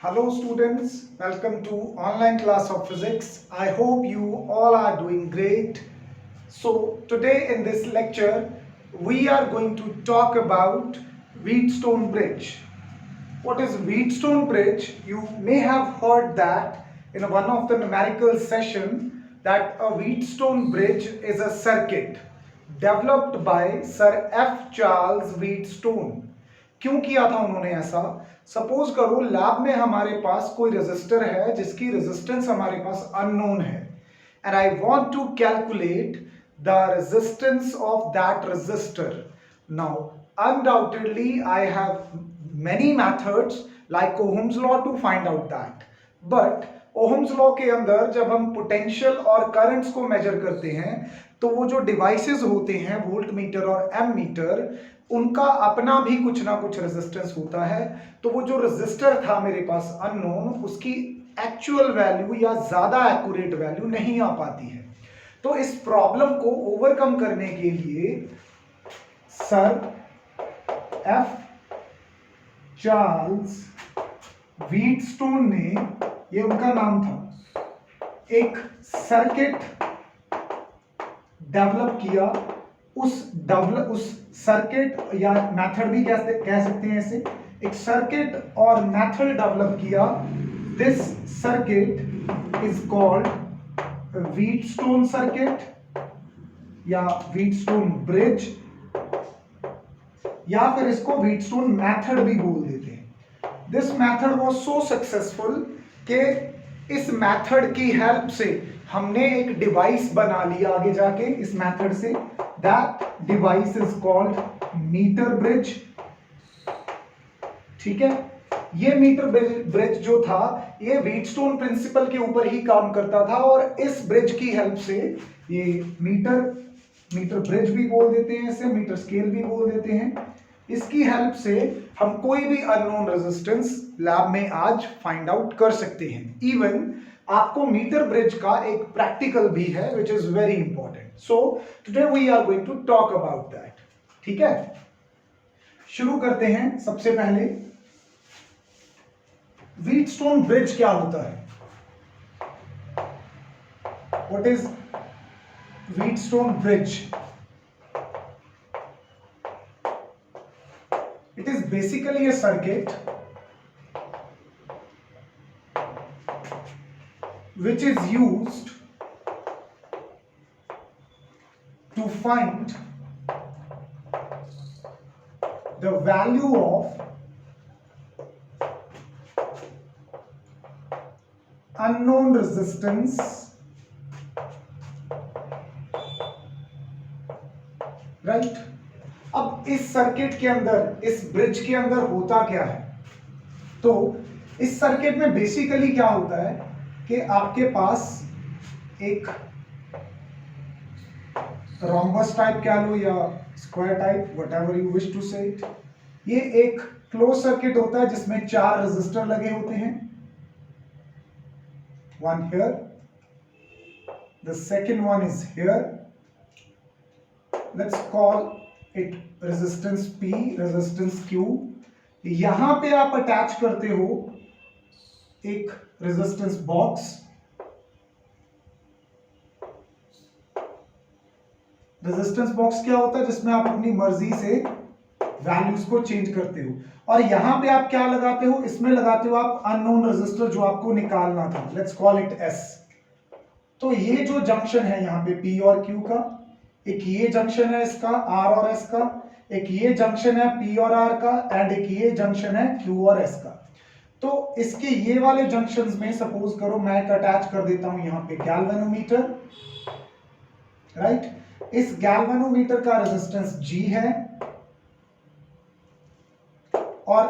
Hello students, welcome to online class of physics. I hope you all are doing great. So today in this lecture we are going to talk about Wheatstone Bridge. What is Wheatstone Bridge? You may have heard that in one of the numerical session that a Wheatstone Bridge is a circuit developed by Sir F. Charles Wheatstone. क्यों किया था उन्होंने ऐसा? Suppose करो lab में हमारे पास कोई resistor है जिसकी रेजिस्टेंस हमारे पास अननोन है and I want to calculate the resistance of that resistor. Now undoubtedly I have many methods like Ohm's law to find out that, but Ohm's law के अंदर जब हम पोटेंशियल और करंट्स को मेजर करते हैं तो वो जो डिवाइसेस होते हैं वोल्ट मीटर और एम मीटर उनका अपना भी कुछ ना कुछ रेजिस्टेंस होता है. तो वो जो रेजिस्टर था मेरे पास अननोन उसकी एक्चुअल वैल्यू या ज्यादा एक्यूरेट वैल्यू नहीं आ पाती है. तो इस प्रॉब्लम को ओवरकम करने के लिए सर एफ चार्ल्स व्हीटस्टोन ने, ये उनका नाम था, एक सर्किट डेवलप किया. उस सर्किट या मेथड भी कह सकते हैं इसे, एक सर्किट और मेथड डेवलप किया. This circuit is called Wheatstone circuit या व्हीटस्टोन ब्रिज या फिर इसको व्हीटस्टोन मेथड भी बोल देते हैं. This method was so successful कि इस मेथड की हेल्प से हमने एक डिवाइस बना लिया आगे जाके इस मेथड से. That device is called metre bridge. ठीक है, ये मीटर ब्रिज जो था ये व्हीटस्टोन प्रिंसिपल के ऊपर ही काम करता था और इस ब्रिज की हेल्प से ये मीटर ब्रिज भी बोल देते हैं इसे, मीटर स्केल भी बोल देते हैं. इसकी हेल्प से हम कोई भी अननोन रेजिस्टेंस लैब में आज फाइंड आउट कर सकते हैं. इवन आपको मीटर ब्रिज का एक प्रैक्टिकल भी है which is very important. So today we are going to talk about that. ठीक है, शुरू करते हैं. सबसे पहले व्हीटस्टोन ब्रिज क्या होता है? What is Wheatstone bridge? It is basically a circuit which is used to find the value of unknown resistance, right? अब इस सर्किट के अंदर, इस ब्रिज के अंदर होता क्या है? तो इस सर्किट में बेसिकली क्या होता है कि आपके पास एक रोम्बस टाइप कह लो या square type, whatever you wish to say it. ये एक क्लोज सर्किट होता है जिसमें 4 रेजिस्टर लगे होते हैं. One here, the second one is here. Let's call it resistance P, resistance Q. यहां पे आप अटैच करते हो एक रेजिस्टेंस बॉक्स. रेजिस्टेंस बॉक्स क्या होता है? जिसमें आप अपनी मर्जी से वैल्यूज को चेंज करते हो. और यहां पे आप क्या लगाते हो? इसमें लगाते हो आप अननोन रेजिस्टर जो आपको निकालना था. Let's call it S. तो ये जो जंक्शन है यहां पे P और Q का, एक ये जंक्शन है इसका R और S का, एक ये जंक्शन है P और R का, एंड एक ये जंक्शन है Q और S का. तो इसके ये वाले जंक्शंस में सपोज करो मैं एक अटैच कर देता हूं यहां पे गैल्वेनोमीटर, राइट. इस गैल्वेनोमीटर का रेजिस्टेंस G है और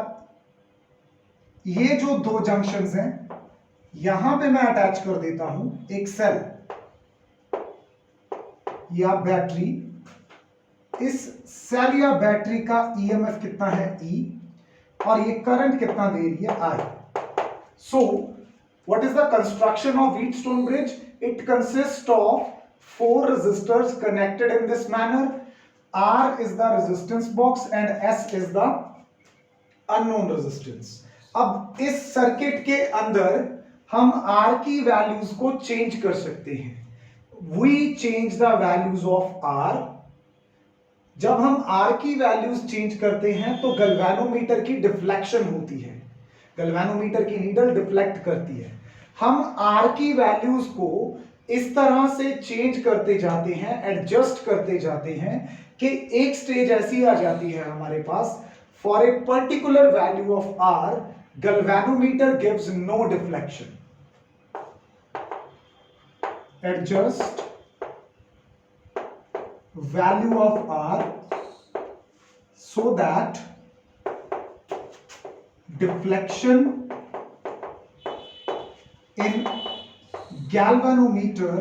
ये जो दो जंक्शंस हैं यहां पे मैं अटैच कर देता हूं एक सेल या बैटरी. इस सेल या बैटरी का ईएमएफ कितना है? E. और ये करंट कितना दे रही है? I. So what is the construction of Wheatstone bridge? It consist of 4 resistors connected in this manner. R is the resistance box and S is the unknown resistance. अब इस circuit के अंदर हम R की values को change कर सकते हैं। We change the values of R। जब हम R की वैल्यूज चेंज करते हैं तो गैल्वेनोमीटर की डिफ्लेक्शन होती है, गैल्वेनोमीटर की नीडल डिफ्लेक्ट करती है। हम R की वैल्यूज को इस तरह से चेंज करते जाते हैं, एडजस्ट करते जाते हैं कि एक स्टेज ऐसी आ जाती है हमारे पास, for a particular value of R galvanometer gives no deflection. Adjust value of R so that deflection in galvanometer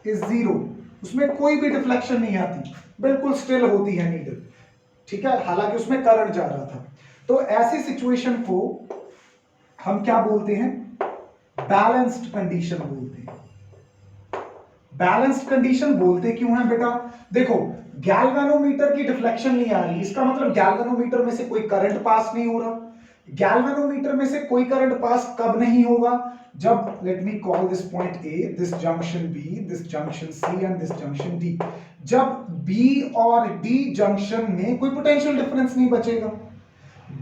is zero. उसमें कोई भी डिफ्लेक्शन नहीं आती, बिल्कुल स्टिल होती है नीडल, ठीक है, हालांकि उसमें करंट जा रहा था। तो ऐसी सिचुएशन को हम क्या बोलते हैं? बैलेंस्ड कंडीशन बोलते हैं। बैलेंस्ड कंडीशन बोलते क्यों है बेटा? देखो, गैल्वेनोमीटर की डिफ्लेक्शन नहीं आ रही, इसका मतलब गैल्वेनोमीटर में से कोई करंट पास नहीं हो रहा। गैल्वेनोमीटर में से कोई करंट पास कब नहीं होगा? जब, late me call this point A, this junction B, this junction C and this junction D, जब B और D जंक्शन में कोई पोटेंशियल डिफरेंस नहीं बचेगा।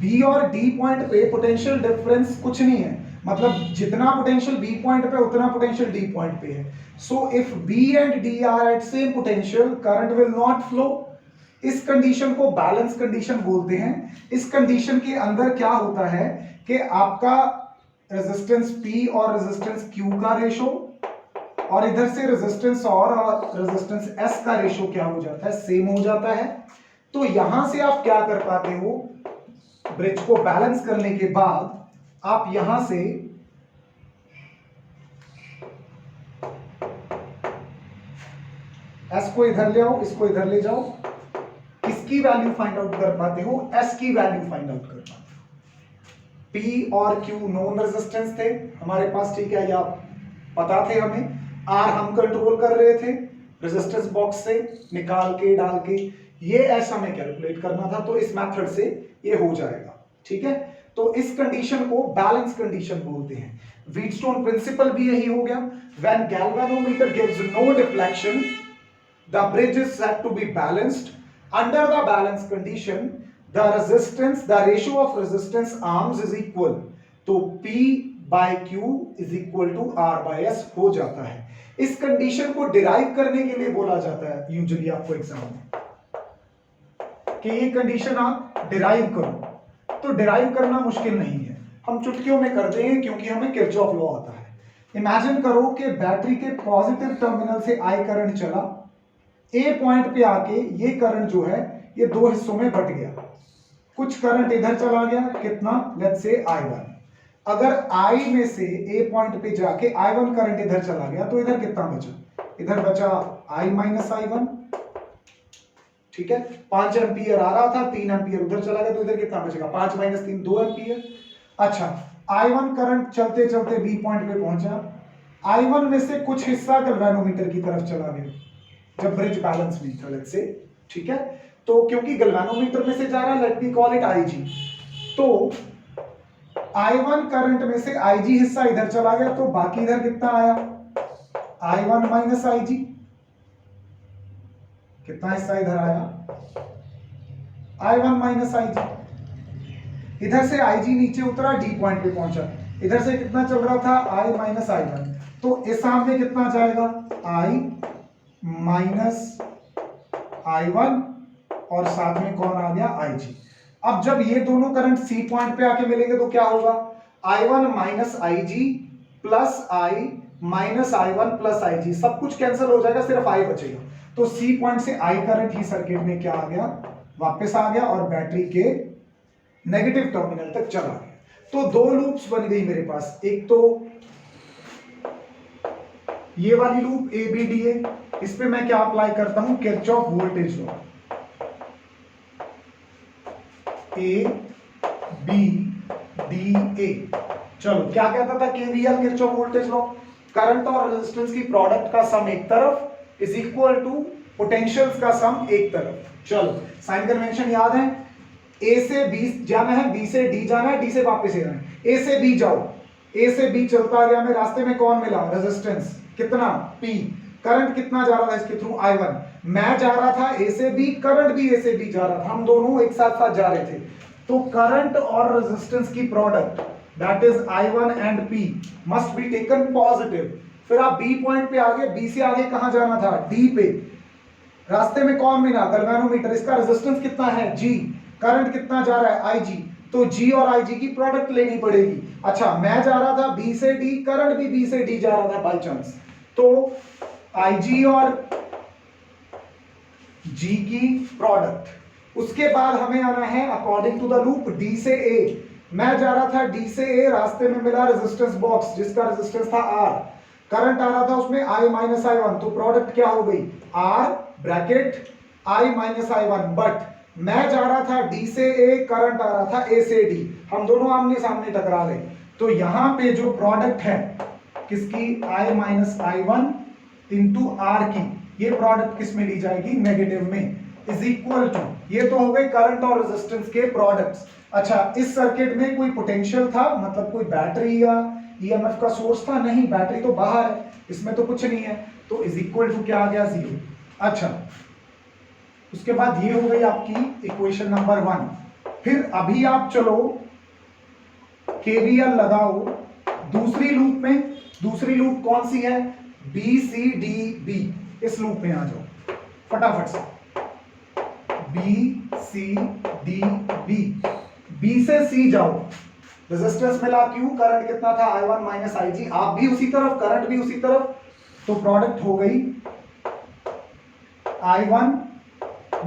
B और D पॉइंट पे पोटेंशियल डिफरेंस कुछ नहीं है, मतलब जितना पोटेंशियल B पॉइंट पे उतना पोटेंशियल D पॉइंट पे है। So if B and D are at same potential, current will not flow. इस कंडीशन को बैलेंस कंडीशन बोलते हैं। इस कंडीशन के अंदर क्या होता है कि आपका रेजिस्टेंस P और रेजिस्टेंस Q का रेशो, और इधर से रेजिस्टेंस और रेजिस्टेंस S का रेशो क्या हो जाता है? सेम हो जाता है। तो यहां से आप क्या कर पाते हो? ब्रिज को बैलेंस करने के बाद आप यहां से S को इधर ले आओ, इसको इधर ले जाओ, किसकी वैल्यू फाइंड आउट कर पाते हो? S की वैल्यू फाइंड आउट कर पाते हो। P और Q नॉन रेजिस्टेंस थे हमारे पास, ठीक है, या पता थे हमें। R हम कंट्रोल कर रहे थे रेजिस्टेंस बॉक्स से निकाल के डाल के, ये S हमें कैलकुलेट करना था, तो इस मेथड से ये हो जाएगा, ठीक है। तो इस कंडीशन को बैलेंस कंडीशन बोलते हैं। व्हीटस्टोन प्रिंसिपल भी यही हो गया। When galvanometer gives no deflection, the bridge is said to be balanced. Under the balance condition, the resistance, the ratio of resistance arms is equal, तो P by Q is equal to R by S हो जाता है। इस condition को derive करने के लिए बोला जाता है यूजुअली आपको एग्जाम में कि ये कंडीशन आप डिराइव करो। तो डिराइव करना मुश्किल नहीं है, हम चुटकियों में करते हैं क्योंकि हमें किरचॉफ लॉ आता है। इमेजिन करो कि बैटरी के पॉजिटिव टर्मिनल से I करंट चला, A पॉइंट पे आके ये करंट जो है ये दो हिस्सों में बट गया। कुछ करंट इधर चला गया, कितना? Let's say I1। अगर I में से A पॉइंट पे जाके I1 करंट इधर चला गया तो इधर कितना बचा? इधर बचा I माइनस I1, ठीक है। 5 एम्पियर आ रहा था, 3 एम्पियर उधर चला गया, तो इधर कितना बचेगा? 5 माइनस 3, 2 एम्पियर। अच्छा, I1 करंट चलते चलते B पॉइंट पे पहुंचा, I1 में से कुछ हिस्सा गैल्वेनोमीटर की तरफ चला गया जब ब्रिज बैलेंस नहीं था, लेट्स से, ठीक है। तो क्योंकि गैल्वेनोमीटर में से जा रहा है, late me call it IG, तो I1 करंट में से IG हिस्सा इधर चला गया, तो बाकी इधर कितना आया? I1 minus IG। कितना हिस्सा इधर आया? I1 minus IG। इधर से IG नीचे उतरा, D पॉइंट पे पहुंचा, इधर से कितना चल रहा था? I माइनस I1, तो इस सामने कितना जाएगा? I माइनस I1 और साथ में कौन आ गया? IG। अब जब ये दोनों करंट C पॉइंट पे आके मिलेंगे तो क्या होगा? I1 minus IG plus I minus I1 plus IG, सब कुछ कैंसिल हो जाएगा, सिर्फ I बचेगा। तो C पॉइंट से I करंट ही सर्किट में क्या आ गया? वापस आ गया और बैटरी के नेगेटिव टर्मिनल तक चला गया। तो दो लूप्स बन गई मेरे पास, एक तो ये वाली लूप ABDA, इस पे मैं क्या अप्लाई करता हूं? Kirchhoff voltage law. ABDA, चलो क्या कहता था KVL, Kirchhoff voltage law? Current और रेजिस्टेंस की प्रोडक्ट का सम एक तरफ इज इक्वल टू पोटेंशियल्स का सम एक तरफ। चलो साइन कन्वेंशन याद है, ए से बी जाना है, बी से डी जाना है, डी से वापस आना है। ए से बी जाओ, ए से बी चलता गया, मैं रास्ते में कौन मिला, रेजिस्टेंस कितना, पी। करंट कितना जा रहा था इसके थ्रू, I1। मैं जा रहा था ए से बी, करंट भी ए से बी जा रहा था, हम दोनों एक साथ साथ जा रहे थे। तो करंट और रेजिस्टेंस की product that is I1 and P must be taken positive. फिर आप बी पॉइंट पे आगे, बी से आगे कहां जाना था, डी पे। रास्ते में कौन मिला, गैल्वेनोमीटर, इसका रेजिस्टेंस कितना है, G। करंट कितना जा रहा है, IG। तो G और IG की प्रोडक्ट लेनी पड़ेगी। अच्छा मैं जा रहा था B से D, करंट भी B से D जा रहा था बाय चांस, तो IG और G की प्रोडक्ट। उसके बाद हमें आना है according to the loop D से A। मैं जा रहा था D से A, रास्ते में मिला रेजिस्टेंस बॉक्स जिसका रेजिस्टेंस था R। करंट आ रहा था उसमें I माइनस I1, तो प्रोडक्ट क्या हो गई, R bracket I minus I1। But मैं जा रहा था D से A, करंट आ रहा था A से D, हम दोनों आमने सामने टकरा गए। तो यहां पे जो प्रोडक्ट है किसकी, I minus I1 into R की, ये प्रोडक्ट किस में ली जाएगी, नेगेटिव में, इज इक्वल टू, ये तो हो गए करंट और रेजिस्टेंस के प्रोडक्ट्स। अच्छा इस सर्किट में कोई पोटेंशियल था, मतलब कोई बैटरी या ईएमएफ का सोर्स था, नहीं, बैटरी तो बाहर है, इसमें तो कुछ नहीं है, तो इज इक्वल टू क्या आ गया, 0। अच्छा उसके बाद ये हो गई आपकी इक्वेशन नंबर 1। फिर अभी आप चलो केवीएल लगाओ दूसरी लूप में। दूसरी लूप कौन सी है, बी सी डी बी, इस लूप में आ जाओ फटाफट से, B C D B. B से सी जाओ, रेजिस्टेंस मिला Q, करंट कितना था I1 माइनस IG, आप भी उसी तरफ, करंट भी उसी तरफ, तो प्रोडक्ट हो गई I1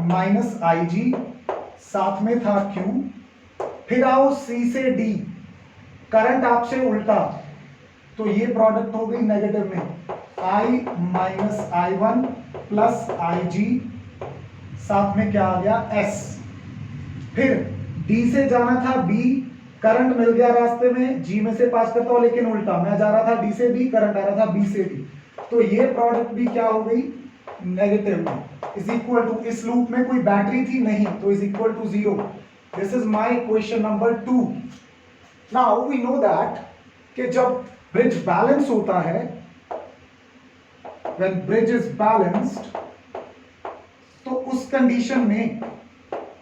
माइनस IG, साथ में था Q। फिर आओ C से D, करंट आपसे उल्टा, तो ये प्रोडक्ट हो गई नेगेटिव में, I minus I1 plus IG, साथ में क्या आ गया, S। फिर D से जाना था B, करंट मिल गया रास्ते में, G में से पास करता हूं लेकिन उल्टा, मैं जा रहा था D से B, करंट आ रहा था B से D, तो ये प्रोडक्ट भी क्या हो गई, नेगेटिव में, इज इक्वल टू, इस लूप में कोई बैटरी थी नहीं, तो is equal to 0। This is my equation number 2। Now we know that कि जब ब्रिज बैलेंस होता है, व्हेन ब्रिज इज बैलेंस्ड, तो उस कंडीशन में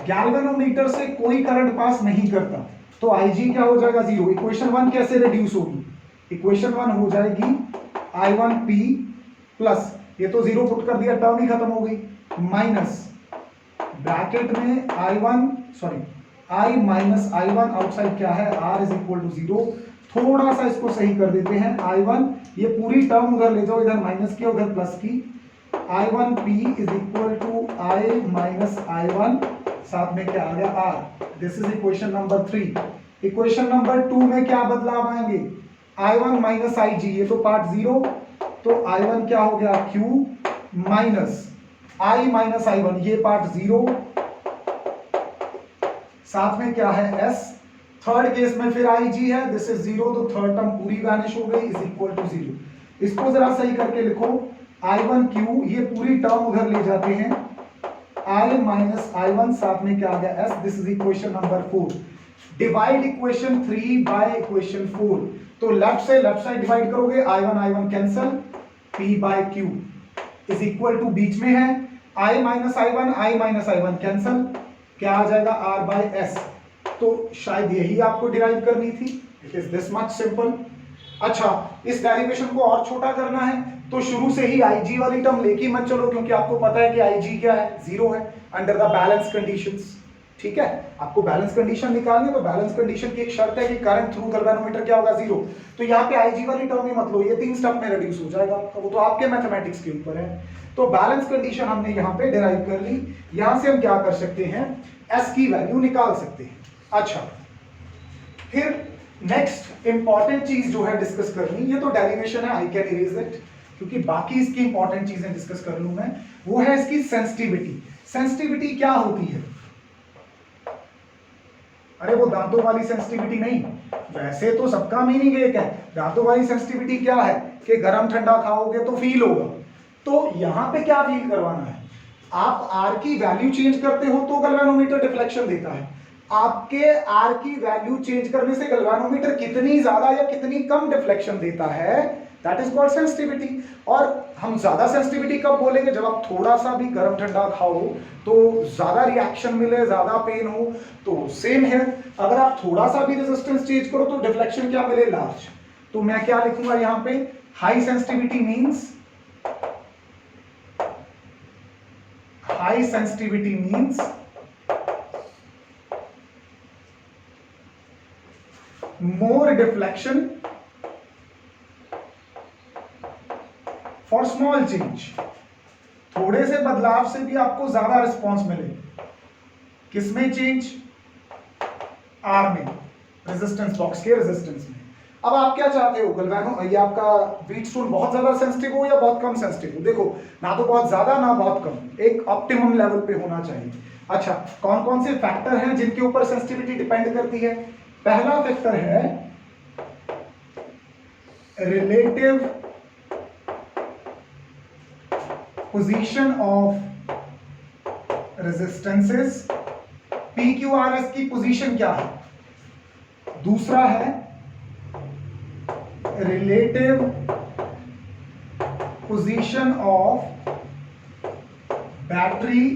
गैल्वेनोमीटर से कोई करंट पास नहीं करता, तो IG क्या हो जाएगा, 0। इक्वेशन 1 कैसे रिड्यूस होगी, इक्वेशन 1 हो जाएगी I1P प्लस, ये तो 0 पुट कर दिया, टर्म ही खत्म हो गई, माइनस ब्रैकेट में I माइनस I1, आउटसाइड क्या है, R इज इक्वल टू 0। थोड़ा सा इसको सही कर देते हैं, I1, ये पूरी टर्म उधर ले जाओ, इधर माइनस की उधर प्लस की, I1P is equal to I minus I1, साथ में क्या आ गया, R। This is equation number 3। Equation number 2 में क्या बदलाव आएंगे, I1 माइनस IG, ये तो पार्ट 0, तो I1 क्या हो गया, Q minus I minus I1, ये पार्ट 0, साथ में क्या है, S। थर्ड केस में फिर IG है, दिस इज 0, तो थर्ड टर्म पूरी वैनिश हो गई, इज इक्वल टू 0। इसको जरा सही करके लिखो, I1Q, ये पूरी टर्म उधर ले जाते हैं, I माइनस I1, साथ में क्या आ गया, S। This is equation number 4। Divide equation 3 by equation 4, तो लेफ्ट से लेफ्ट साइड डिवाइड करोगे, I1 cancel, P by Q is equal to, बीच में है I माइनस I1 कैंसल, क्या आ जाएगा, R बाय S। तो शायद यही आपको डिराइव करनी थी, it is this much simple. अच्छा इस डेरिवेशन को और छोटा करना है, तो शुरू से ही IG वाली टर्म लेके मत चलो, क्योंकि आपको पता है कि IG क्या है, 0 है अंडर द बैलेंस कंडीशंस। ठीक है, आपको बैलेंस कंडीशन निकालनी है, तो बैलेंस कंडीशन की एक शर्त है कि करंट थ्रू गैल्वेनोमीटर क्या होगा, 0। तो यहाँ पे IG वाली टर्म ही मत लो, ये 3 स्टेप में रिड्यूस हो जाएगा, तो वो तो आपके मैथमेटिक्स के ऊपर है। तो बैलेंस कंडीशन हमने यहाँ पे डिराइव कर ली, यहाँ से हम क्या कर सकते हैं, S की वैल्यू निकाल सकते हैं। अच्छा फिर नेक्स्ट इंपॉर्टेंट चीज जो है डिस्कस करनी, ये तो डेरिवेशन है, आई कैन इरेज इट, क्योंकि बाकी इसकी इंपॉर्टेंट चीजें डिस्कस कर लूं मैं, वो है इसकी सेंसिटिविटी। सेंसिटिविटी क्या होती है, अरे वो दांतों वाली सेंसिटिविटी नहीं, वैसे तो सबका मीनिंग एक है, दांतों वाली सेंसिटिविटी क्या है कि गरम ठंडा खाओगे तो फील होगा, तो यहां पे क्या फील करवाना है, आप आर की वैल्यू चेंज करते हो तो गैल्वेनोमीटर डिफ्लेक्शन देता है। आपके आर की वैल्यू चेंज करने से गैल्वेनोमीटर कितनी ज्यादा या कितनी कम डिफ्लेक्शन देता है, दैट इज कॉल्ड सेंसिटिविटी। और हम ज्यादा सेंसिटिविटी कब बोलेंगे, जब आप थोड़ा सा भी गर्म ठंडा खाओ तो ज्यादा रिएक्शन मिले, ज्यादा पेन हो। तो सेम है, अगर आप थोड़ा सा भी रेजिस्टेंस चेंज करो तो डिफ्लेक्शन क्या मिले, लार्ज। तो मैं क्या लिखूंगा यहां पे, high sensitivity means, high sensitivity means more deflection for small change। थोड़े से बदलाव से भी आपको ज्यादा रिस्पॉन्स मिले। किसमें चेंज, आर में, रेजिस्टेंस बॉक्स के रेजिस्टेंस में। अब आप क्या चाहते हो, गैल्वेनो ये आपका व्हीटस्टोन बहुत ज्यादा सेंसिटिव हो या बहुत कम सेंसिटिव हो। देखो ना तो बहुत ज्यादा ना बहुत कम, एक ऑप्टिमम लेवल पे होना चाहिए। अच्छा, कौन कौन से फैक्टर हैं जिनके ऊपर सेंसिटिविटी डिपेंड करती है। पहला फैक्टर है relative position of resistances, PQRS की पोजीशन क्या है। दूसरा है relative position of battery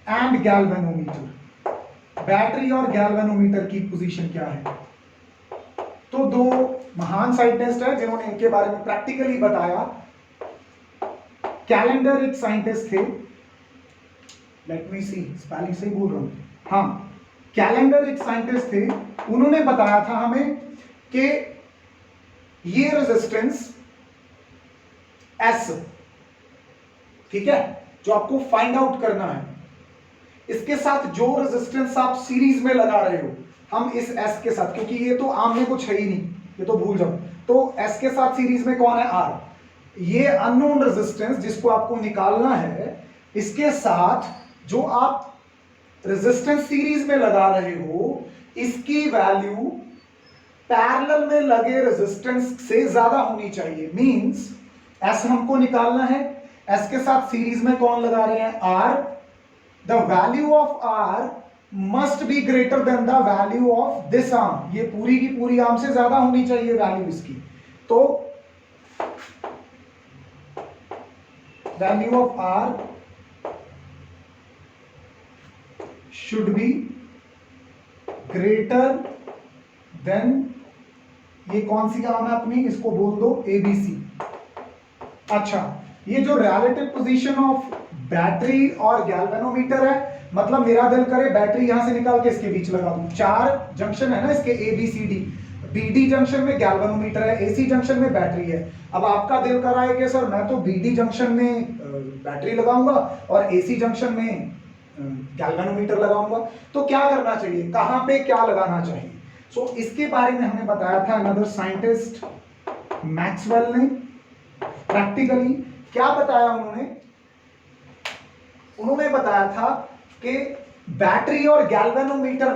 and galvanometer. Battery और गैल्वेनोमीटर की पोजीशन क्या है। तो दो महान साइंटिस्ट हैं जिन्होंने इनके बारे में प्रैक्टिकली बताया। कैलेंडर एक साइंटिस्ट थे, लेट मी सी स्पेलिंग से बोल रहा हूं, हाँ, कैलेंडर एक साइंटिस्ट थे। उन्होंने बताया था हमें कि ये रेजिस्टेंस S, ठीक है, जो आपको फाइंड आउट करना है, इसके साथ जो रेजिस्टेंस आप सीरीज में लगा रहे हो, हम इस S के साथ, क्योंकि ये तो आम में कुछ है ही नहीं, ये तो भूल जाओ, तो S के साथ सीरीज में कौन है, R। ये अननोन रेजिस्टेंस जिसको आपको निकालना है, इसके साथ जो आप रेजिस्टेंस सीरीज में लगा रहे हो, इसकी वैल्यू पैरेलल में लगे रेजिस्टेंस से ज्यादा होनी चाहिए। मींस S हमको निकालना है, S के साथ सीरीज में कौन लगा रहे हैं, R। The value of R must be greater than the value of this arm. ये पूरी की पूरी आर्म से ज्यादा होनी चाहिए वैल्यू इसकी। तो value of R should be greater than, ये कौन सी आर्म है अपनी, इसको बोल दो ABC। अच्छा, ये जो रिलेटिव पोजीशन ऑफ बैटरी और गैल्वेनोमीटर है, मतलब मेरा दिल करे बैटरी यहां से निकाल के इसके बीच लगा दूं। 4 जंक्शन है ना इसके ABCD, BD जंक्शन में गैल्वेनोमीटर है, AC जंक्शन में बैटरी है। अब आपका दिल कर रहा है कि सर मैं तो BD जंक्शन में बैटरी लगाऊंगा और AC जंक्शन में गैल्वेनोमीटर लगाऊंगा, तो क्या करना चाहिए, कहां पे क्या लगाना चाहिए। सो इसके बारे में हमें बताया था अनदर साइंटिस्ट मैक्सवेल ने। प्रैक्टिकली क्या बताया उन्होंने बताया था कि बैटरी और गैल्वेनोमीटर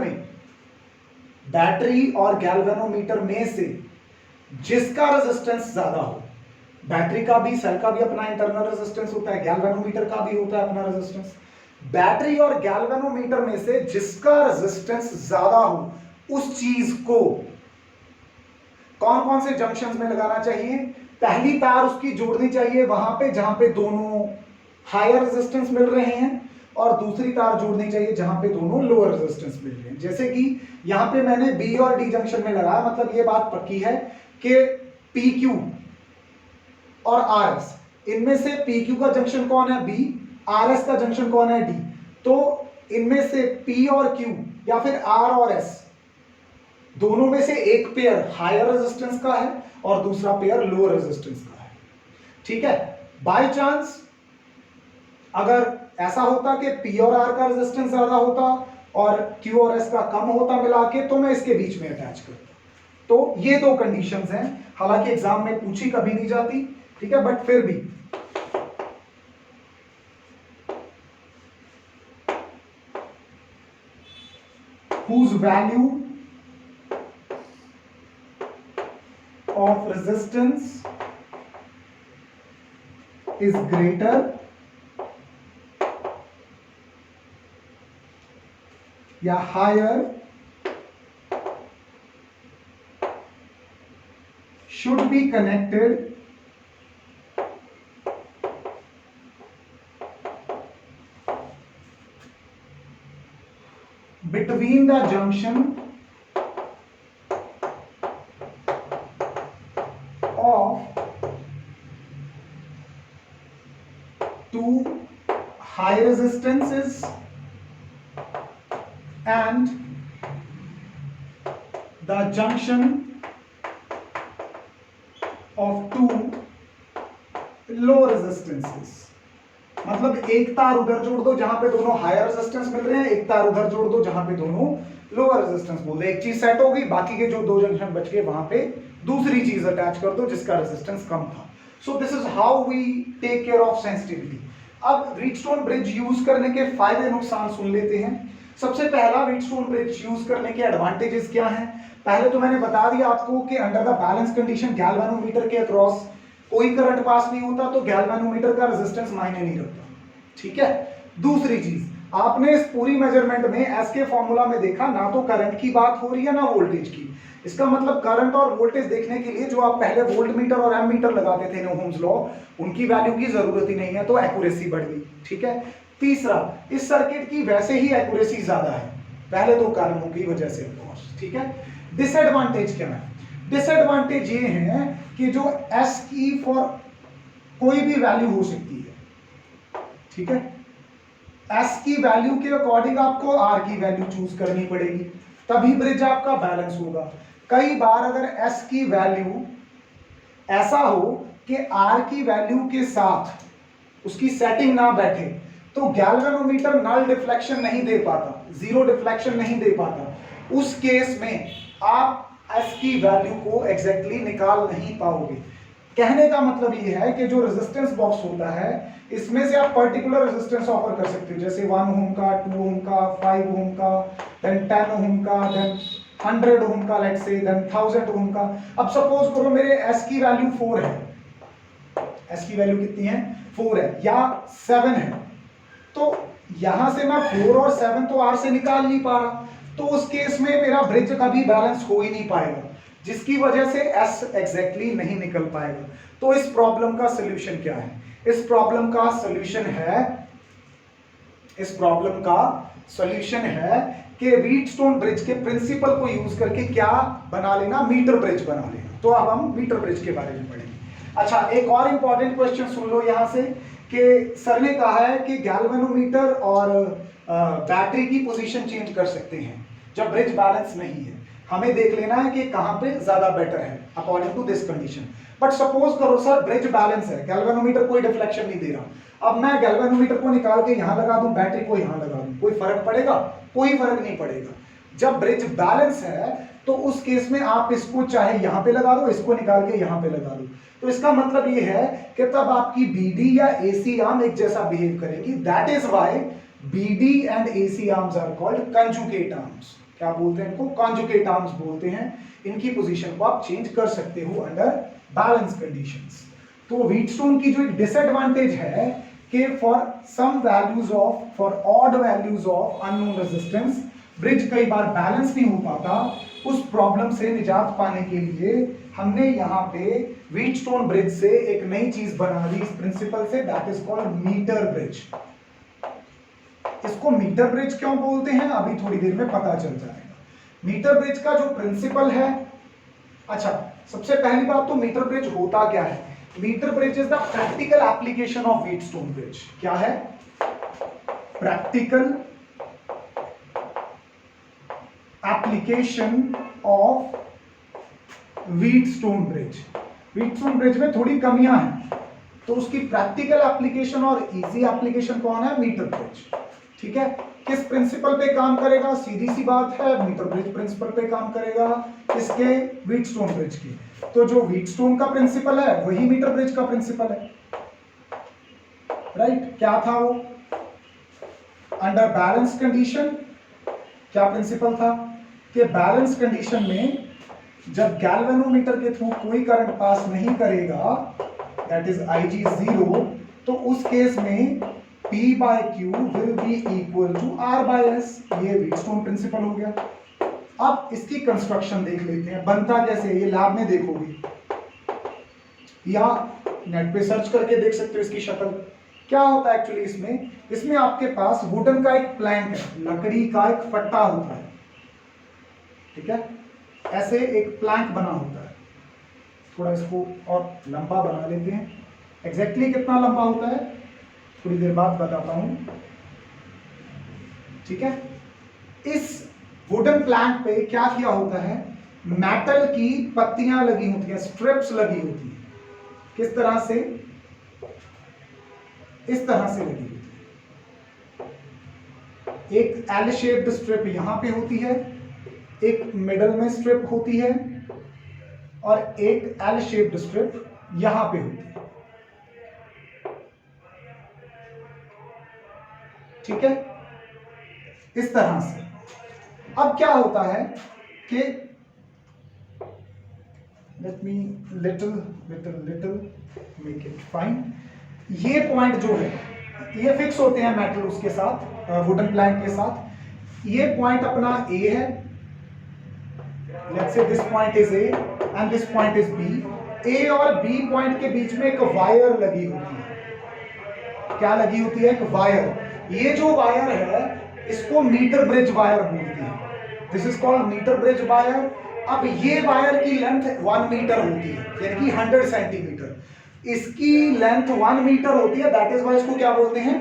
में से जिसका रेजिस्टेंस ज्यादा हो, बैटरी का भी, सेल का भी अपना इंटरनल रेजिस्टेंस होता है, गैल्वेनोमीटर का भी होता है अपना रेजिस्टेंस। बैटरी और गैल्वेनोमीटर में से जिसका रेजिस्टेंस ज्यादा हो, उस चीज को कौन कौन से जंक्शन में लगाना चाहिए। पहली तार उसकी जोड़नी चाहिए वहां पे जहां पे दोनों हायर रेजिस्टेंस मिल रहे हैं, और दूसरी तार जोड़नी चाहिए जहां पे दोनों लोअर रेजिस्टेंस मिल रहे हैं। जैसे कि यहां पे मैंने B और D जंक्शन में लगाया, मतलब ये बात पक्की है कि PQ और RS, इनमें से PQ का जंक्शन कौन है, B, RS का जंक्शन कौन है, D। तो इनमें से P और Q या फिर R और S, दोनों में से एक पेयर हायर रेजिस्टेंस का है और दूसरा पेयर लोअर रेजिस्टेंस का है, ठीक है। बाय चांस अगर ऐसा होता कि P और R का रेजिस्टेंस ज्यादा होता और Q और S का कम होता मिला के, तो मैं इसके बीच में अटैच करता। तो ये दो कंडीशंस हैं, हालांकि एग्जाम में पूछी कभी नहीं जाती, ठीक है, बट फिर भी whose value of resistance is greater या higher should be connected between the junction of two high resistances and the junction of two low resistances। मतलब एक तार उधर जोड़ दो जहां पे दोनों हायर रेजिस्टेंस मिल रहे हैं, एक तार उधर जोड़ दो जहां पे दोनों लोअर रेजिस्टेंस बोल रहे हैं। एक चीज सेट हो गई, बाकी के जो दो जंक्शन बच गए वहां पे दूसरी चीज अटैच कर दो जिसका रेजिस्टेंस कम था। So this is how we take care of sensitivity. अब व्हीटस्टोन ब्रिज यूज करने के फायदे नुकसान सुन लेते हैं। सबसे पहला, व्हीटस्टोन ब्रिज यूज करने के एडवांटेजेस क्या हैं? पहले तो मैंने बता दिया आपको कि under the balance condition galvanometer के अक्रॉस कोई करंट पास नहीं होता, तो गैल्वेनोमीटर का रेजिस्टेंस मायने नहीं रखता। ठीक है। दूसरी चीज, आपने इस पूरी मेजरमेंट में एस के फॉर्मूला में देखा ना तो करंट की बात हो रही है ना वोल्टेज की। इसका मतलब करंट और वोल्टेज देखने के लिए जो आप पहले वोल्ट मीटर और एम मीटर लगाते थे ओहम्स लॉ, उनकी वैल्यू की जरूरत ही नहीं है, तो एक्यूरेसी बढ़ गई। ठीक है। तीसरा, इस सर्किट की वैसे ही एक्यूरेसी ज्यादा है पहले दो कारणों की वजह से। ठीक है। डिसएडवांटेज क्या है? डिसएडवांटेज ये है कि जो एस की फॉर कोई भी वैल्यू हो सकती है। ठीक है। एस की वैल्यू के अकॉर्डिंग आपको आर की वैल्यू चूज करनी पड़ेगी, तभी ब्रिज आपका बैलेंस होगा। कई बार अगर एस की वैल्यू ऐसा हो कि आर की वैल्यू के साथ उसकी सेटिंग ना बैठे, तो गैल्वेनोमीटर नल डिफ्लेक्शन नहीं दे पाता, जीरो डिफ्लेक्शन नहीं दे पाता। उस केस में आप एस की वैल्यू को एग्जैक्टली निकाल नहीं पाओगे। कहने का मतलब ये है कि जो रेजिस्टेंस बॉक्स होता है इसमें से आप पर्टिकुलर रेजिस्टेंस ऑफर कर सकते हो, जैसे 1 ओम का, 2 ओम का, 5 ओम का, देन 10 ओम का, देन 100 ओम का, लेट्स से देन 1000 ओम का। अब सपोज करो मेरे एस की वैल्यू 4 है, एस की वैल्यू कितनी है? 4 है या 7 है, तो यहां से मैं 4 और 7 तो आर से निकाल नहीं पा रहा, तो उस केस में मेरा ब्रिज कभी बैलेंस हो ही नहीं पाएगा, जिसकी वजह से एस एग्जैक्टली नहीं निकल पाएगा। तो इस प्रॉब्लम का सॉल्यूशन क्या है? इस प्रॉब्लम का सॉल्यूशन है कि व्हीटस्टोन ब्रिज के प्रिंसिपल को यूज करके क्या बना लेना? मीटर ब्रिज बना लेना। तो अब हम मीटर ब्रिज के बारे में पढ़ेंगे। अच्छा, एक और इंपॉर्टेंट क्वेश्चन सुन लो यहां से कि सर ने कहा है कि गैल्वेनोमीटर और बैटरी की पोजीशन चेंज कर सकते हैं जब ब्रिज बैलेंस नहीं है। हमें देख लेना है कि कहां पे ज्यादा बेटर है according to this condition. But suppose करो सर ब्रिज बैलेंस है, गैल्वेनोमीटर कोई डिफ्लेक्शन नहीं दे रहा, अब मैं गैल्वेनोमीटर को निकाल के यहां लगा दूं, बैटरी को यहां लगा दूं, कोई फर्क पड़ेगा? कोई फर्क नहीं पड़ेगा। जब ब्रिज बैलेंस है तो उस केस में आप इसको चाहे यहां पे लगा दो, इसको निकाल के यहां पे लगा दो, तो इसका मतलब ये है कि तब आपकी बीडी या एसी आर्म एक जैसा बिहेव करेगी। That is why BD and AC arms are called conjugate arms. क्या बोलते हैं इनको? कंजुगेट आर्म्स बोलते हैं। इनकी पोजीशन को आप चेंज कर सकते हो अंडर बैलेंस कंडीशंस। तो व्हीटस्टोन की जो एक डिसएडवांटेज है कि for some values of, for odd values of unknown resistance, bridge कई बार बैलेंस नहीं हो पाता। उस प्रॉब्लम से निजात पाने के लिए हमने यहाँ पे व्हीटस्टोन ब्रिज से एक नई चीज बना दी इस प्रिंसिपल से, that is called metre bridge. इसको मीटर ब्रिज क्यों बोलते हैं अभी थोड़ी देर में पता चल जाएगा। मीटर ब्रिज का जो प्रिंसिपल है, अच्छा सबसे पहली बात तो मीटर ब्रिज होता क्या है? Metre bridge is the practical application of Wheatstone bridge. क्या है? Practical application of Wheatstone bridge. Wheatstone bridge में थोड़ी कमियां हैं, तो उसकी प्रैक्टिकल एप्लीकेशन और इजी एप्लीकेशन कौन है? Metre bridge. ठीक है। किस प्रिंसिपल पे काम करेगा? सीधी सी बात है, मीटर ब्रिज प्रिंसिपल पे काम करेगा। किसके? व्हीटस्टोन ब्रिज की। तो जो व्हीटस्टोन का प्रिंसिपल है वही मीटर ब्रिज का प्रिंसिपल है, राइट? क्या था वो? अंडर बैलेंस कंडीशन क्या प्रिंसिपल था कि बैलेंस कंडीशन में जब गैल्वेनोमीटर के थ्रू कोई करंट पास नहीं करेगा, दैट इज IG 0, तो उस केस में P by Q will be equal to R by S। ये व्हीटस्टोन प्रिंसिपल हो गया। अब इसकी कंस्ट्रक्शन देख लेते हैं, बनता कैसे है, ये लैब में देखोगे या नेट पे सर्च करके देख सकते हो इसकी शक्ल। क्या होता है एक्चुअली इसमें आपके पास वुडन का एक प्लैंक है, लकड़ी का एक फट्टा होता है, ठीक है, ऐसे एक प्लैंक बना होता है। थोड़ा इसको और लंबा बना लेते हैं। एग्जैक्टली कितना लंबा होता है थोड़ी देर बाद बताता हूं, ठीक है। इस वुडन प्लैंक पे क्या किया होता है, मेटल की पत्तियां लगी होती हैं, स्ट्रिप्स लगी होती हैं। किस तरह से, इस तरह से लगी होती है। एक एल शेप्ड स्ट्रिप यहां पे होती है, एक मिडल में स्ट्रिप होती है और एक एल शेप्ड स्ट्रिप यहां पे होती है, ठीक है, इस तरह से। अब क्या होता है कि let me little make it fine. ये पॉइंट जो है ये फिक्स होते हैं मेटल उसके साथ, वुडन प्लैंक के साथ। ये पॉइंट अपना A है, let's say this point is A and this point is B। A और B पॉइंट के बीच में एक वायर लगी होती है। क्या लगी होती है, एक वायर। ये जो वायर है इसको मीटर ब्रिज वायर बोलते हैं, this is called metre bridge wire. अब ये वायर की लेंथ 1 मीटर होती है, यानी कि 100 सेंटीमीटर। इसकी लेंथ 1 मीटर होती है, दैट इज वाई इसको क्या बोलते हैं,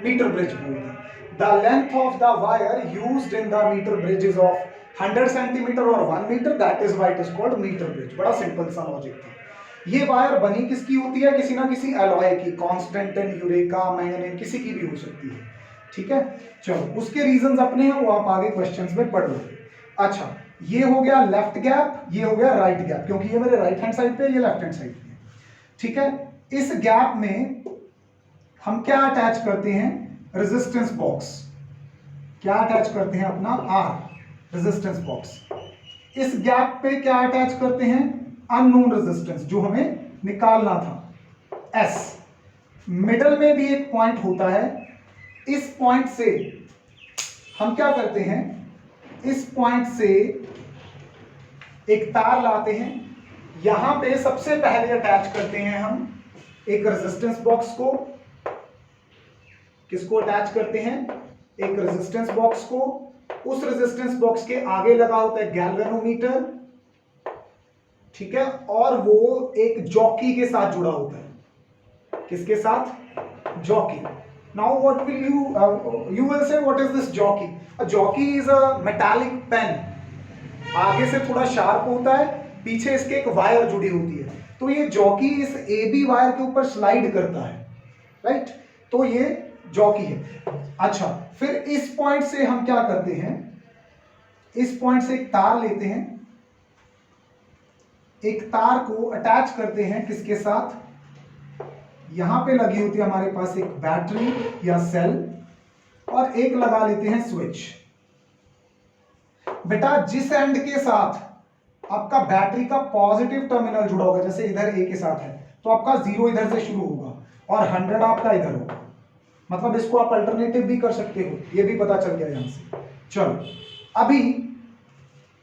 मीटर ब्रिज बोलते हैं। The length of the wire used in the metre bridge is of 100 centimetre और 1 metre, that is why it is called metre bridge. बड़ा सिंपल सा लॉजिक था। ये वायर बनी किसकी होती है, किसी ना किसी एलॉय की, कांस्टेंटिन, यूरेका, मैंगनीज, किसी की भी हो सकती है, ठीक है। चलो उसके रीजंस अपने हैं, वो आप आगे क्वेश्चंस में पढ़ लोगे। अच्छा, ये हो गया लेफ्ट गैप, ये हो गया राइट गैप, क्योंकि ये मेरे राइट हैंड साइड पे, ये लेफ्ट हैंड साइड पे, ठीक है। इस गैप में हम क्या अटैच करते हैं, रेजिस्टेंस बॉक्स। क्या अटैच करते हैं, अपना R रेजिस्टेंस बॉक्स। इस गैप पे क्या अटैच करते हैं, अननोन रेजिस्टेंस जो हमें निकालना था, S। मिडल में भी एक पॉइंट होता है, इस पॉइंट से हम क्या करते हैं, इस पॉइंट से एक तार लाते हैं, यहां पे सबसे पहले अटैच करते हैं हम एक रेजिस्टेंस बॉक्स को। किसको अटैच करते हैं, एक रेजिस्टेंस बॉक्स को। उस रेजिस्टेंस बॉक्स के आगे लगा होता है गैल्वेनोमीटर, ठीक है, और वो एक जॉकी के साथ जुड़ा होता है। किसके साथ, jockey. Now what will you will say what is this jockey? A jockey is a metallic pen। आगे से थोड़ा शार्प होता है, पीछे इसके एक वायर जुड़ी होती है, तो ये जॉकी इस AB वायर के ऊपर स्लाइड करता है, राइट, तो ये जॉकी है। अच्छा, फिर इस पॉइंट से हम क्या करते हैं, इस पॉइंट से एक तार लेते हैं, एक तार को अटैच करते हैं किसके साथ, यहां पे लगी होती है हमारे पास एक बैटरी या सेल, और एक लगा लेते हैं स्विच। बेटा जिस एंड के साथ आपका बैटरी का पॉजिटिव टर्मिनल जुड़ा होगा, जैसे इधर A के साथ है, तो आपका 0 इधर से शुरू होगा और 100 आपका इधर होगा। मतलब इसको आप अल्टरनेटिव भी कर सकते हो, ये भी पता चल गया यहां से। चलो अभी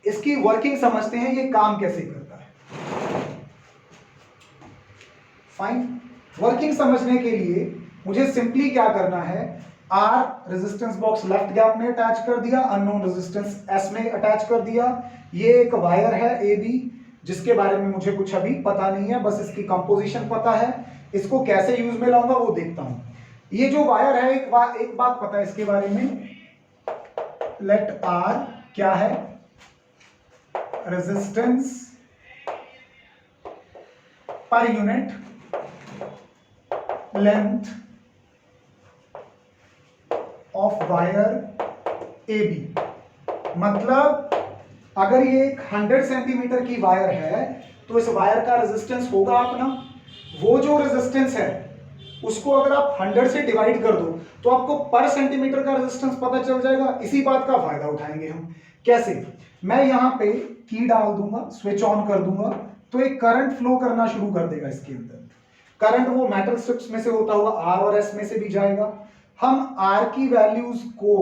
इसकी वर्किंग समझते हैं, ये काम कैसे करता है। फाइन, वर्किंग समझने के लिए मुझे सिंपली क्या करना है, R resistance box left gap में अटैच कर दिया, अननोन रेजिस्टेंस S में अटैच कर दिया। ये एक वायर है AB, जिसके बारे में मुझे कुछ अभी पता नहीं है, बस इसकी कंपोजिशन पता है। इसको कैसे यूज में लाऊंगा वो देखता हूं। ये जो वायर है, एक बात पता है इसके बारे में, लेट R क्या है, resistance per unit length of wire AB। मतलब अगर ये 100 सेंटीमीटर की वायर है, तो इस वायर का रेजिस्टेंस होगा अपना, वो जो रेजिस्टेंस है उसको अगर आप 100 से डिवाइड कर दो तो आपको पर सेंटीमीटर का रेजिस्टेंस पता चल जाएगा। इसी बात का फायदा उठाएंगे हम। कैसे, मैं यहां पे की डाल दूंगा, स्विच ऑन कर दूंगा, तो एक करंट फ्लो करना शुरू कर देगा इसके अंदर। करंट वो मेटल स्ट्रिप्स में से होता हुआ R और S में से भी जाएगा, हम आर की वैल्यूज को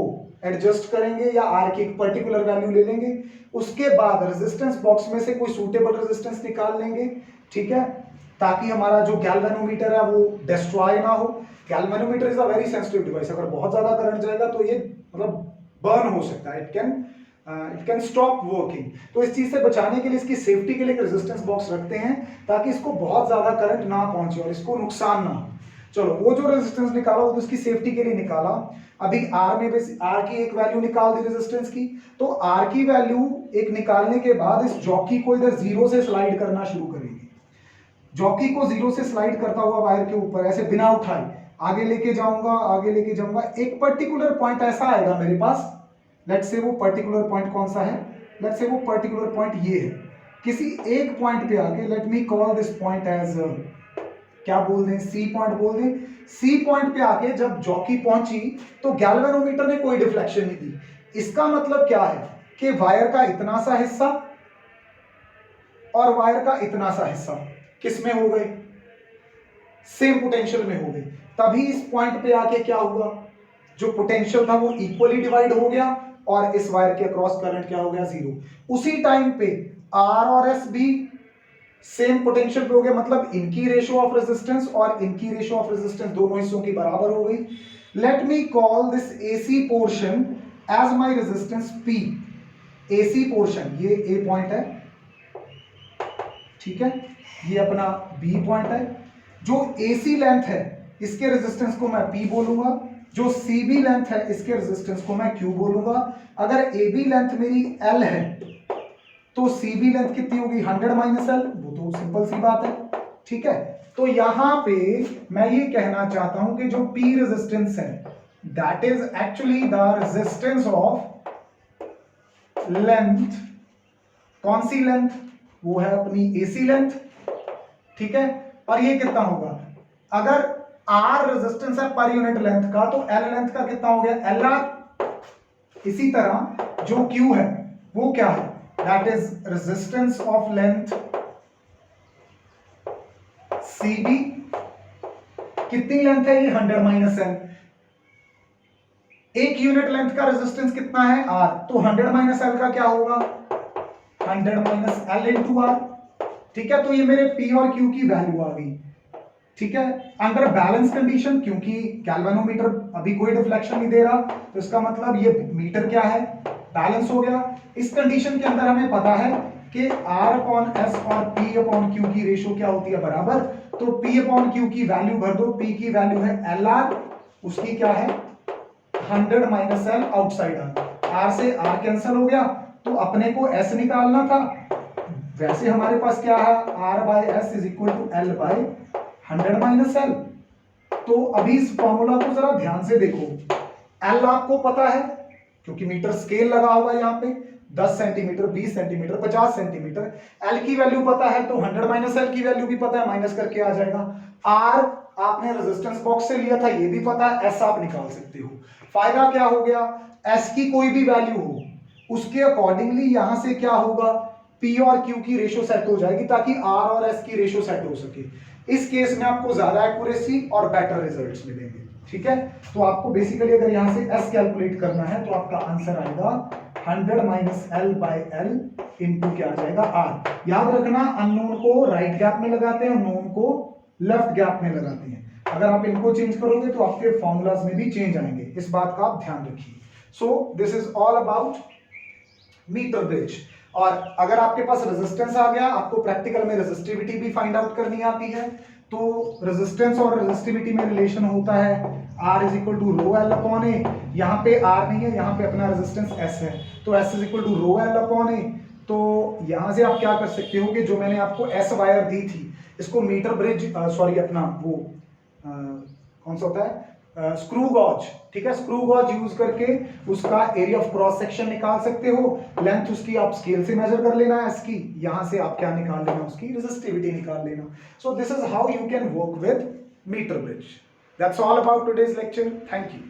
एडजस्ट करेंगे या आर की एक पर्टिकुलर वैल्यू ले लेंगे, उसके बाद रेजिस्टेंस बॉक्स में से कोई सूटेबल रेजिस्टेंस निकाल लेंगे, ठीक है, ताकि हमारा जो गैल्वेनोमीटर है वो डिस्ट्रॉय ना हो। Galvanometer is a very sensitive device, अगर बहुत ज्यादा करंट जाएगा तो ये मतलब बर्न हो सकता है, इट कैन स्टॉप वर्किंग। तो इस चीज से बचाने के लिए, इसकी सेफ्टी के लिए एक रेजिस्टेंस बॉक्स रखते हैं ताकि इसको बहुत ज्यादा करंट ना पहुंचे और इसको नुकसान ना हो। चलो, वो जो रेजिस्टेंस निकाला वो तो इसकी सेफ्टी के लिए निकाला। अभी आर में बस आर की एक वैल्यू निकाल दी रेजिस्टेंस की, तो आर की वैल्यू एक निकालने के बाद इस जॉकी को इधर जीरो से स्लाइड करना शुरू करेंगे। जॉकी को जीरो से स्लाइड करता हुआ वायर के ऊपर ऐसे बिना उठाए आगे लेके जाऊंगा, आगे लेके जाऊंगा, एक पर्टिकुलर पॉइंट ऐसा आएगा मेरे पास। लेट्स से वो पर्टिकुलर पॉइंट कौन सा है, लेट्स से वो पर्टिकुलर पॉइंट ये है। किसी एक पॉइंट पे आके, let me call this point as, क्या बोल दें, सी पॉइंट बोल दें। सी पॉइंट पे आके जब जॉकी पहुंची तो गैल्वेनोमीटर ने कोई डिफ्लेक्शन नहीं दी। इसका मतलब क्या है कि वायर का इतना सा हिस्सा और वायर का इतना सा हिस्सा किस में हो गए, सेम पोटेंशियल में हो गए। तभी इस पॉइंट पे आके क्या हुआ, जो पोटेंशियल था वो इक्वली डिवाइड हो गया और इस वायर के अक्रॉस करंट क्या हो गया, जीरो। उसी टाइम पे आर और एस भी सेम पोटेंशियल पे हो गया, मतलब इनकी रेशियो ऑफ रेजिस्टेंस और इनकी रेशियो ऑफ रेजिस्टेंस दोनों हिस्सों की बराबर हो गई। Let me call this AC portion as my resistance P. AC portion, ये ए पॉइंट है, ठीक है, ये अपना बी पॉइंट है। जो एसी लेंथ है इसके रेजिस्टेंस को मैं पी बोलूंगा, जो सीबी लेंथ है इसके रेजिस्टेंस को मैं क्यू बोलूंगा। अगर एबी लेंथ मेरी एल है तो सीबी लेंथ कितनी होगी, 100 माइनस एल, वो तो सिंपल सी बात है, ठीक है। तो यहां पे मैं ये कहना चाहता हूं कि जो पी रेजिस्टेंस है that is actually the resistance of length. कौन सी लेंथ, वो है अपनी एसी लेंथ, ठीक है। और ये कितना होगा, अगर आर रेजिस्टेंस है पर यूनिट लेंथ का तो एल लेंथ का कितना हो गया, एल आर। इसी तरह जो क्यू है वो क्या है, that is resistance of length CB. कितनी लेंथ है ये, 100 माइनस एल। एक यूनिट लेंथ का रेजिस्टेंस कितना है, आर, तो 100 माइनस एल का क्या होगा, 100 माइनस एल इंटू आर, ठीक है। तो ये मेरे पी और क्यू की वैल्यू आ गई, ठीक है, अंडर बैलेंस कंडीशन, क्योंकि गैल्वेनोमीटर अभी कोई डिफ्लेक्शन नहीं दे रहा, तो इसका मतलब ये मीटर क्या है, बैलेंस हो गया। इस कंडीशन के अंदर हमें पता है कि R अपॉन एस और P अपॉन Q की रेशियो क्या होती है, बराबर। तो P अपॉन Q की वैल्यू भर दो, P की वैल्यू है LR, उसकी क्या है 100 माइनस एल आउटसाइड R से R कैंसिल हो गया, तो अपने को S निकालना था। वैसे हमारे पास क्या है, R by S is equal to L by 100 minus L. तो अभी इस फॉर्मूला को जरा ध्यान से देखो, एल आपको पता है क्योंकि मीटर स्केल लगा हुआ है यहाँ पे, 10 सेंटीमीटर, 20 सेंटीमीटर, 50 सेंटीमीटर। एल की वैल्यू पता है तो 100 माइनस एल की वैल्यू भी पता है, माइनस करके आ जाएगा। आर आपने रेजिस्टेंस बॉक्स से लिया था, ये भी पता है, एस आप निकाल सकते हो। फायदा क्या हो गया, एस की कोई भी वैल्यू हो उसके अकॉर्डिंगली यहां से क्या होगा, पी और क्यू की रेशियो सेट हो जाएगी ताकि आर और एस की रेशियो सेट हो सके। इस केस में आपको ज्यादा एक्यूरेसी और बेटर रिजल्ट्स मिलेंगे, ठीक है। तो आपको बेसिकली अगर यहां से एस कैलकुलेट करना है तो आपका आंसर आएगा 100 minus L by L into क्या आ जाएगा, आर। याद रखना, अननोन को राइट गैप में लगाते हैं और नोन को लेफ्ट गैप में लगाते हैं। अगर आप इनको चेंज करोगे तो आपके फॉर्मूलाज में भी चेंज आएंगे, इस बात का आप ध्यान रखिए। So this is all about metre bridge. और अगर आपके पास रेजिस्टेंस आ गया, आपको प्रैक्टिकल में रेजिस्टिविटी भी फाइंड आउट करनी आती है, तो रेजिस्टेंस और रेजिस्टिविटी में रिलेशन होता है R is equal to rho L upon A. यहाँ पे R नहीं है, यहाँ पे अपना रेजिस्टेंस S है, तो S is equal to rho L upon A. तो यहाँ से आप क्या कर सकते हो कि जो मैंने आपको S वायर दी थी, इसको मीटर ब्रिज, सॉरी अपना वो कौन सा होता है, स्क्रू गॉज, ठीक है, स्क्रू गॉज यूज करके उसका एरिया ऑफ क्रॉस सेक्शन निकाल सकते हो। लेंथ उसकी आप स्केल से मेजर कर लेना है इसकी, यहां से आप क्या निकाल लेना, उसकी रेजिस्टिविटी निकाल लेना। So this is how you can work with metre bridge. That's all about today's lecture. Thank you.